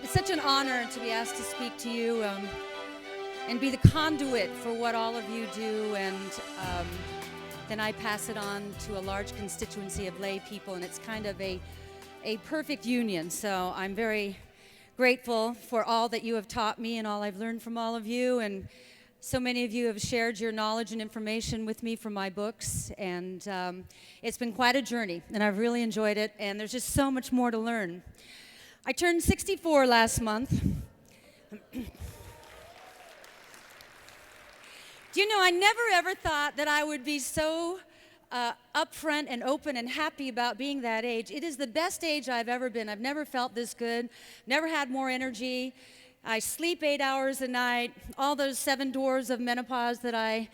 It's such an honor to be asked to speak to you and be the conduit for what all of you do, and then I pass it on to a large constituency of lay people, and it's kind of a perfect union. So I'm very grateful for all that you have taught me and all I've learned from all of you, and so many of you have shared your knowledge and information with me from my books, and it's been quite a journey, and I've really enjoyed it, and there's just so much more to learn. I turned 64 last month. Do you know, I never ever thought that I would be so upfront and open and happy about being that age. It is the best age I've ever been. I've never felt this good, never had more energy. I sleep 8 hours a night. All those 7 doors of menopause that I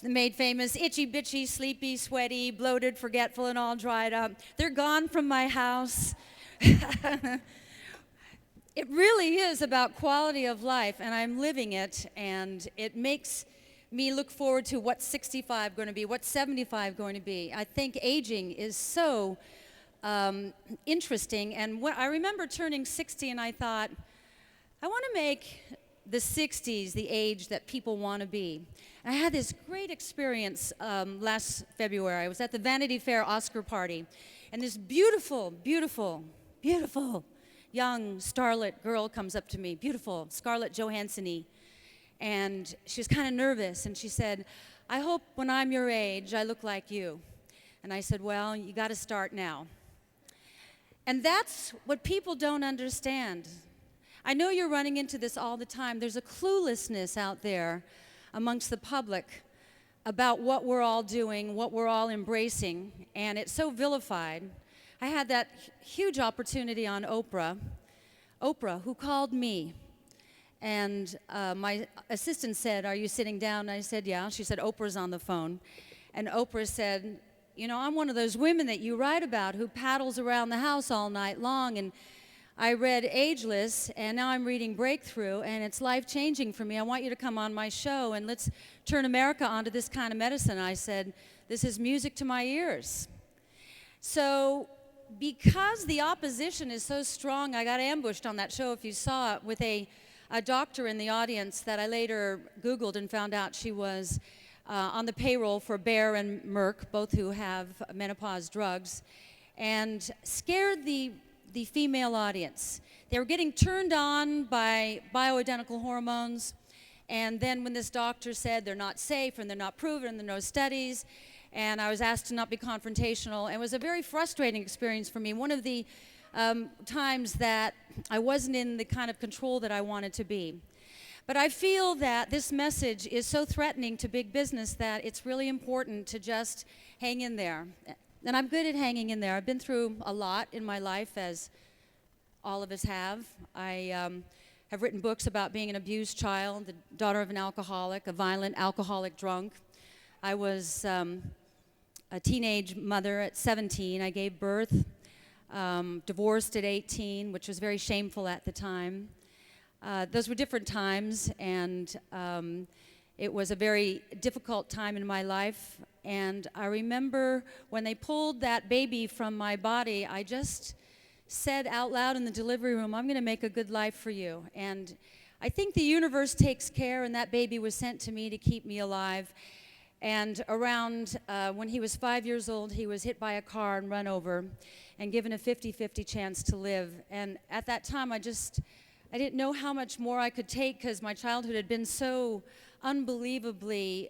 made famous, itchy, bitchy, sleepy, sweaty, bloated, forgetful, and all dried up, they're gone from my house. It really is about quality of life, and I'm living it, and it makes me look forward to what's 65 going to be, what's 75 going to be. I think aging is so interesting, and I remember turning 60 and I thought, I want to make the 60s the age that people want to be. And I had this great experience last February. I was at the Vanity Fair Oscar party, and this beautiful, beautiful, beautiful young starlet girl comes up to me, beautiful, Scarlett Johansson-y, and she was kind of nervous, and she said, I hope when I'm your age, I look like you. And I said, well, you got to start now. And that's what people don't understand. I know you're running into this all the time. There's a cluelessness out there amongst the public about what we're all doing, what we're all embracing, and it's so vilified. I had that huge opportunity on Oprah, who called me, and my assistant said, are you sitting down? And I said, yeah. She said, Oprah's on the phone. And Oprah said, you know, I'm one of those women that you write about who paddles around the house all night long, and I read Ageless, and now I'm reading Breakthrough, and it's life-changing for me. I want you to come on my show, and let's turn America onto this kind of medicine. I said, this is music to my ears. So because the opposition is so strong, I got ambushed on that show, if you saw it, with a doctor in the audience that I later Googled and found out she was on the payroll for Bayer and Merck, both who have menopause drugs, and scared the female audience. They were getting turned on by bioidentical hormones, and then when this doctor said they're not safe and they're not proven and there are no studies, and I was asked to not be confrontational, and it was a very frustrating experience for me. One of the times that I wasn't in the kind of control that I wanted to be. But I feel that this message is so threatening to big business that it's really important to just hang in there. And I'm good at hanging in there. I've been through a lot in my life, as all of us have. I have written books about being an abused child, the daughter of an alcoholic, a violent alcoholic drunk. I was a teenage mother at 17. I gave birth, divorced at 18, which was very shameful at the time. Those were different times, and it was a very difficult time in my life. And I remember when they pulled that baby from my body, I just said out loud in the delivery room, I'm going to make a good life for you. And I think the universe takes care, and that baby was sent to me to keep me alive. And around when he was 5 years old, he was hit by a car and run over and given a 50-50 chance to live. And at that time, I didn't know how much more I could take, because my childhood had been so unbelievably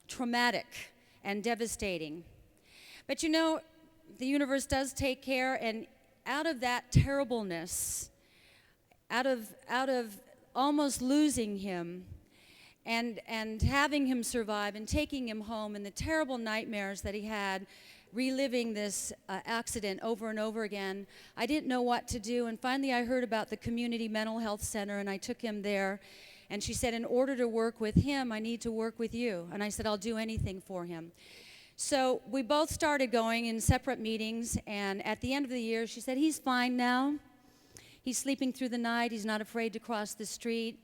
traumatic and devastating. But you know, the universe does take care, and out of that terribleness, out of almost losing him, and having him survive and taking him home, and the terrible nightmares that he had, reliving this accident over and over again, I didn't know what to do. And finally I heard about the community mental health center, and I took him there, and she said, in order to work with him, I need to work with you. And I said, I'll do anything for him. So we both started going in separate meetings, and at the end of the year, she said, he's fine now. He's sleeping through the night. He's not afraid to cross the street.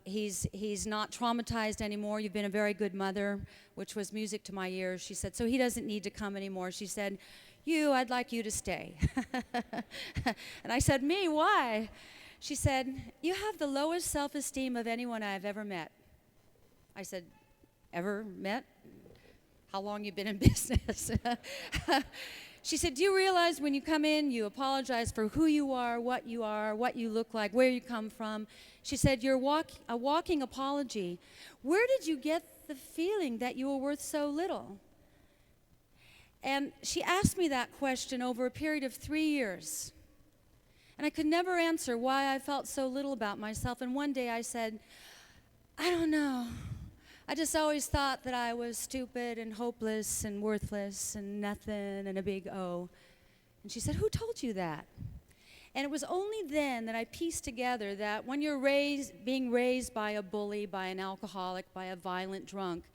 He's not traumatized anymore. You've been a very good mother, which was music to my ears. She said, so he doesn't need to come anymore. She said, I'd like you to stay. And I said, me, why? She said, you have the lowest self-esteem of anyone I've ever met. I said, ever met? How long you been in business? She said, do you realize when you come in, you apologize for who you are, what you look like, where you come from? She said, you're a walking apology. Where did you get the feeling that you were worth so little? And she asked me that question over a period of 3 years. And I could never answer why I felt so little about myself. And one day I said, I don't know. I just always thought that I was stupid and hopeless and worthless and nothing and a big O. And she said, who told you that? And it was only then that I pieced together that when you're being raised by a bully, by an alcoholic, by a violent drunk,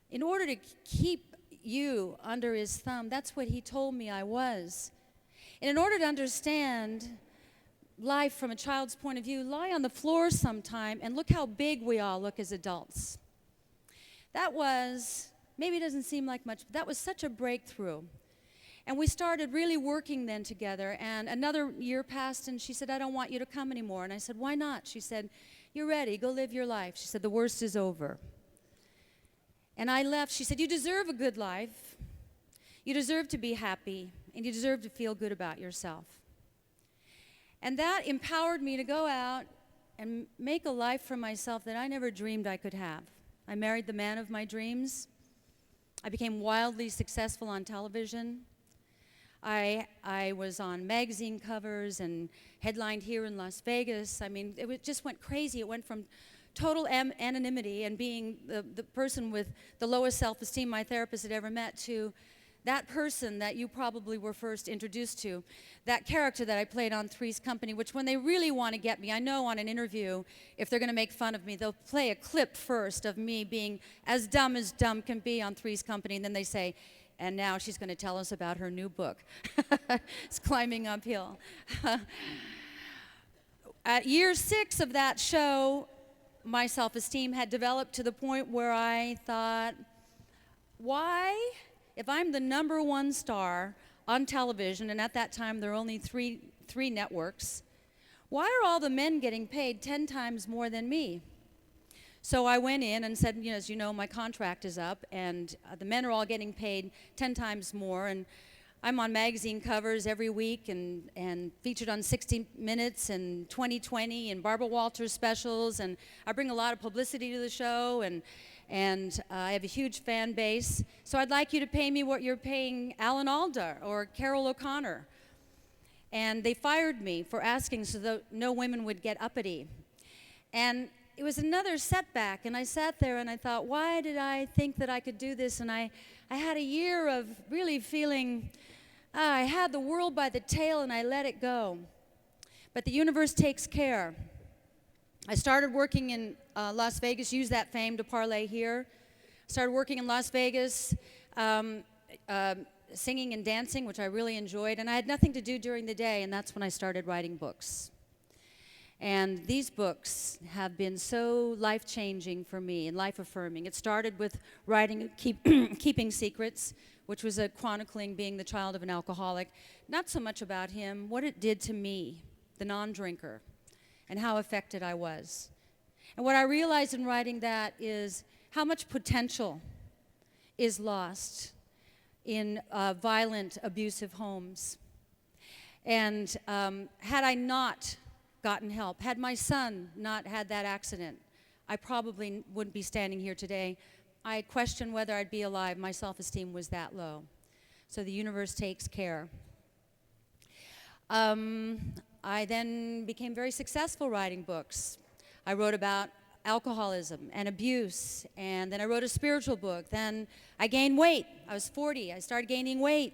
in order to keep you under his thumb, that's what he told me I was. And in order to understand life from a child's point of view, lie on the floor sometime and look how big we all look as adults. That was, maybe it doesn't seem like much, but that was such a breakthrough. And we started really working then together, and another year passed, and she said, I don't want you to come anymore. And I said, why not? She said, you're ready, go live your life. She said, the worst is over. And I left. She said, you deserve a good life. You deserve to be happy, and you deserve to feel good about yourself. And that empowered me to go out and make a life for myself that I never dreamed I could have. I married the man of my dreams. I became wildly successful on television. I was on magazine covers and headlined here in Las Vegas. I mean, just went crazy. It went from total anonymity and being the person with the lowest self-esteem my therapist had ever met to that person that you probably were first introduced to, that character that I played on Three's Company, which when they really want to get me, I know on an interview, if they're going to make fun of me, they'll play a clip first of me being as dumb can be on Three's Company, and then they say, and now she's going to tell us about her new book. It's climbing uphill. At year 6 of that show, my self-esteem had developed to the point where I thought, why, if I'm the #1 star on television, and at that time there were only three networks, why are all the men getting paid 10 times more than me? So I went in and said, as you know, my contract is up, and the men are all getting paid 10 times more, and I'm on magazine covers every week and featured on 60 Minutes and 2020 and Barbara Walters specials, and I bring a lot of publicity to the show, and I have a huge fan base. So I'd like you to pay me what you're paying Alan Alda or Carol O'Connor. And they fired me for asking so that no women would get uppity. And it was another setback, and I sat there and I thought, why did I think that I could do this? And I had a year of really feeling, I had the world by the tail and I let it go. But the universe takes care. I started working in Las Vegas, used that fame to parlay here. Started working in Las Vegas, singing and dancing, which I really enjoyed, and I had nothing to do during the day, and that's when I started writing books. And these books have been so life-changing for me and life-affirming. It started with writing Keeping Secrets, which was a chronicling being the child of an alcoholic. Not so much about him, what it did to me, the non-drinker, and how affected I was. And what I realized in writing that is how much potential is lost in violent, abusive homes. And had I not gotten help, had my son not had that accident, I probably wouldn't be standing here today. I questioned whether I'd be alive. My self-esteem was that low. So the universe takes care. I then became very successful writing books. I wrote about alcoholism and abuse, and then I wrote a spiritual book. Then I gained weight. I was 40. I started gaining weight.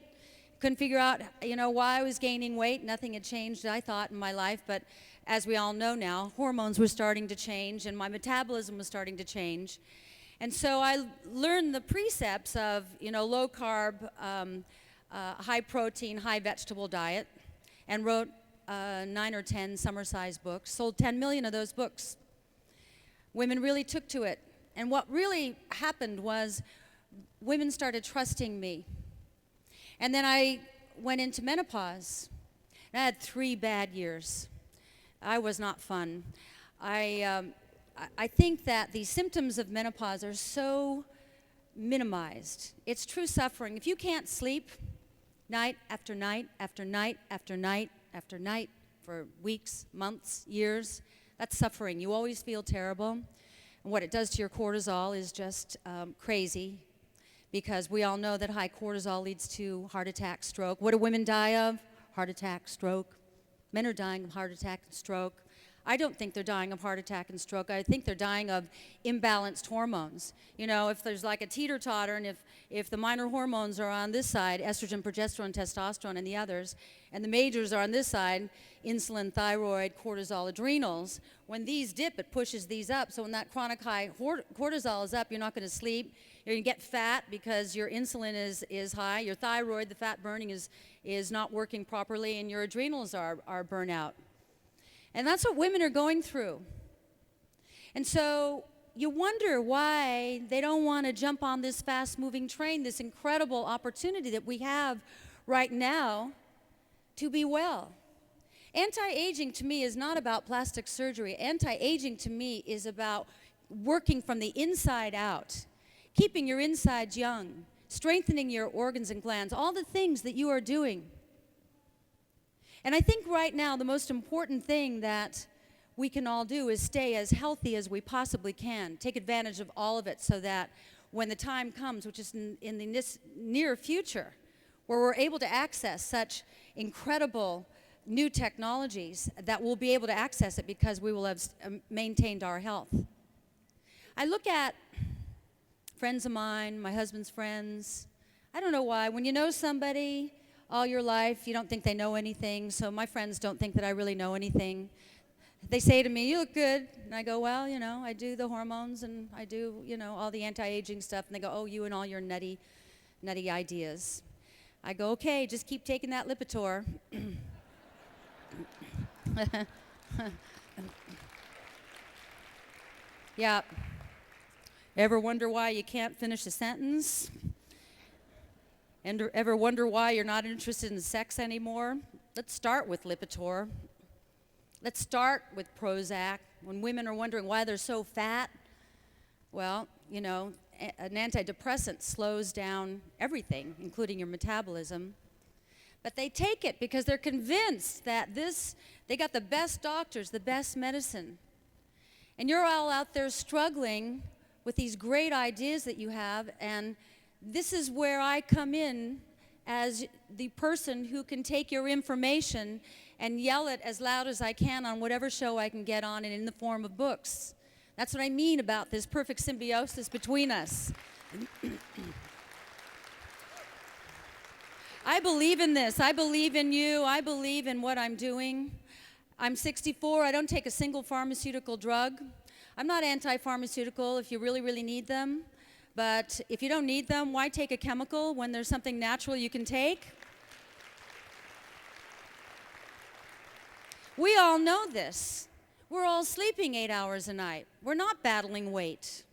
Couldn't figure out, why I was gaining weight. Nothing had changed, I thought, in my life, but as we all know now, hormones were starting to change, and my metabolism was starting to change. And so I learned the precepts of, low carb, high protein, high vegetable diet, and wrote 9 or 10 summer-sized books, sold 10 million of those books. Women really took to it. And what really happened was women started trusting me. And then I went into menopause. And I had 3 bad years. I was not fun. I think that the symptoms of menopause are so minimized. It's true suffering. If you can't sleep night after night after night after night after night for weeks, months, years, that's suffering. You always feel terrible. And what it does to your cortisol is just crazy, because we all know that high cortisol leads to heart attack, stroke. What do women die of? Heart attack, stroke. Men are dying of heart attack and stroke. I don't think they're dying of heart attack and stroke. I think they're dying of imbalanced hormones. You know, if there's like a teeter-totter, and if the minor hormones are on this side, estrogen, progesterone, testosterone, and the others, and the majors are on this side, insulin, thyroid, cortisol, adrenals, when these dip, it pushes these up. So when that chronic high cortisol is up, you're not going to sleep. You're going to get fat because your insulin is high. Your thyroid, the fat burning, is not working properly, and your adrenals are burnout. And that's what women are going through. And so you wonder why they don't want to jump on this fast-moving train, this incredible opportunity that we have right now to be well. Anti-aging to me is not about plastic surgery. Anti-aging to me is about working from the inside out, keeping your insides young, strengthening your organs and glands, all the things that you are doing. And I think right now the most important thing that we can all do is stay as healthy as we possibly can. Take advantage of all of it so that when the time comes, which is in the near future, where we're able to access such incredible new technologies, that we'll be able to access it because we will have maintained our health. I look at friends of mine, my husband's friends. I don't know why. When you know somebody all your life, you don't think they know anything. So my friends don't think that I really know anything. They say to me, "You look good." And I go, "Well, you know, I do the hormones and I do, you know, all the anti-aging stuff." And they go, "Oh, you and all your nutty ideas." I go, "Okay, just keep taking that Lipitor." Yeah. Ever wonder why you can't finish a sentence? And ever wonder why you're not interested in sex anymore? Let's start with Lipitor. Let's start with Prozac. When women are wondering why they're so fat, well, you know, an antidepressant slows down everything, including your metabolism. But they take it because they're convinced that they got the best doctors, the best medicine. And you're all out there struggling with these great ideas that you have, and this is where I come in as the person who can take your information and yell it as loud as I can on whatever show I can get on, and in the form of books. That's what I mean about this perfect symbiosis between us. I believe in this. I believe in you. I believe in what I'm doing. I'm 64. I don't take a single pharmaceutical drug. I'm not anti-pharmaceutical if you really, really need them. But if you don't need them, why take a chemical when there's something natural you can take? We all know this. We're all sleeping 8 hours a night. We're not battling weight.